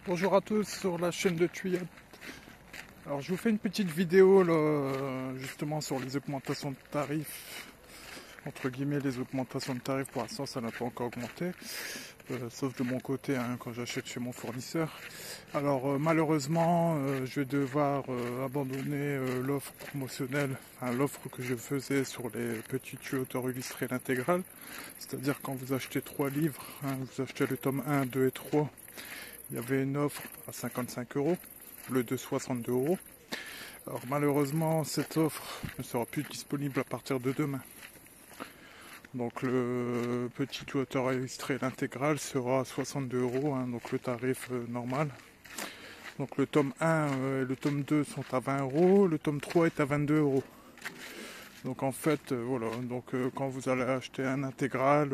Bonjour à tous sur la chaîne de Tuyat. Alors je vous fais une petite vidéo là, justement sur les augmentations de tarifs. Entre guillemets les augmentations de tarifs, pour l'instant ça n'a pas encore augmenté. Sauf de mon côté hein, quand j'achète chez mon fournisseur. Alors malheureusement je vais devoir abandonner l'offre promotionnelle, enfin, l'offre que je faisais sur les petits tuyaux illustrés l'intégrale. C'est-à-dire quand vous achetez 3 livres, hein, vous achetez le tome 1, 2 et 3. Il y avait une offre à 55 €, le de 62 €. Alors malheureusement, cette offre ne sera plus disponible à partir de demain. Donc le petit auteur illustré l'intégrale sera à 62 €, hein, donc le tarif normal. Donc le tome 1 et le tome 2 sont à 20 €, le tome 3 est à 22 €. Donc en fait, voilà, donc quand vous allez acheter un intégral,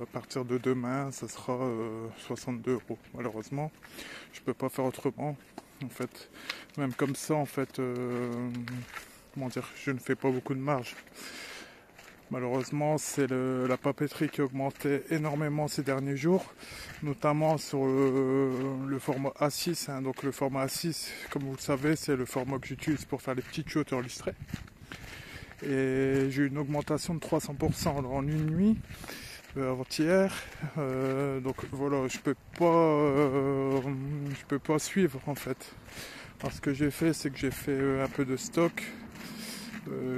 à partir de demain, ça sera 62 €. Malheureusement, je peux pas faire autrement. En fait, même comme ça, en fait, comment dire, je ne fais pas beaucoup de marge. Malheureusement, c'est la papeterie qui a augmenté énormément ces derniers jours, notamment sur le format A6. Hein. Donc le format A6, comme vous le savez, c'est le format que j'utilise pour faire les petits tuyaux illustrés. Et j'ai eu une augmentation de 300% en une nuit avant-hier. Donc voilà, je peux pas suivre en fait. Alors ce que j'ai fait, c'est que j'ai fait un peu de stock.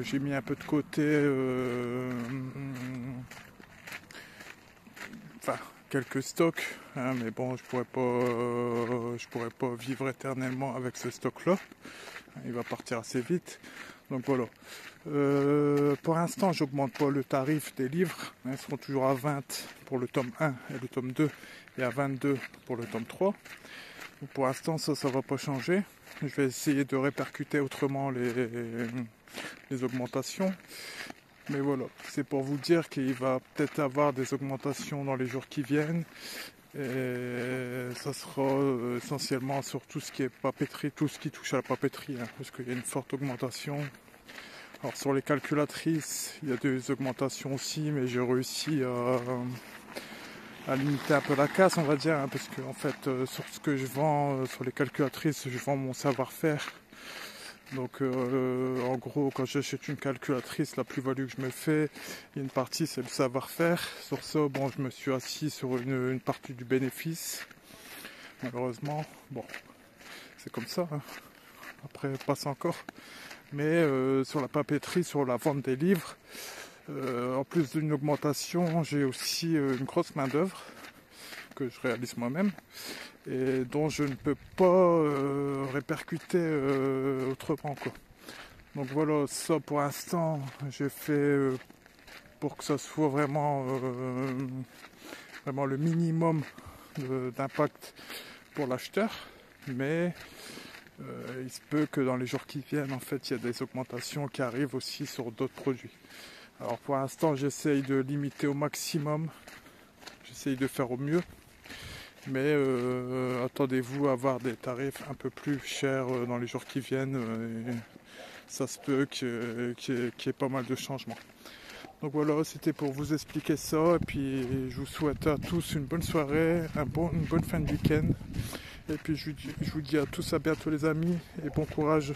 J'ai mis un peu de côté, enfin quelques stocks, hein, mais bon, je pourrais pas vivre éternellement avec ce stock-là. Il va partir assez vite. Donc voilà. Pour l'instant, j'augmente pas le tarif des livres. Ils seront toujours à 20 pour le tome 1 et le tome 2 et à 22 pour le tome 3. Donc pour l'instant, ça va pas changer. Je vais essayer de répercuter autrement les augmentations. Mais voilà, c'est pour vous dire qu'il va peut-être avoir des augmentations dans les jours qui viennent. Et ça sera essentiellement sur tout ce qui est papeterie, tout ce qui touche à la papeterie, hein, parce qu'il y a une forte augmentation. Alors sur les calculatrices, il y a des augmentations aussi, mais j'ai réussi à limiter un peu la casse, on va dire, hein, parce que en fait, sur ce que je vends, sur les calculatrices, je vends mon savoir-faire. Donc en gros, quand j'achète une calculatrice, la plus-value que je me fais, il y a une partie c'est le savoir-faire. Sur ça, bon, je me suis assis sur une partie du bénéfice. Malheureusement, bon, c'est comme ça. Hein. Après, passe encore. Mais sur la papeterie, sur la vente des livres, en plus d'une augmentation, j'ai aussi une grosse main d'œuvre que je réalise moi-même et dont je ne peux pas répercuter autrement quoi. Donc voilà, ça pour l'instant j'ai fait pour que ça soit vraiment le minimum d'impact pour l'acheteur, mais il se peut que dans les jours qui viennent en fait il y a des augmentations qui arrivent aussi sur d'autres produits. Alors pour l'instant j'essaye de limiter au maximum, j'essaye de faire au mieux. Mais attendez-vous à avoir des tarifs un peu plus chers dans les jours qui viennent. Ça se peut qu'il y ait pas mal de changements. Donc voilà, c'était pour vous expliquer ça. Et puis je vous souhaite à tous une bonne soirée, une bonne fin de week-end. Et puis je vous dis à tous à bientôt les amis et bon courage.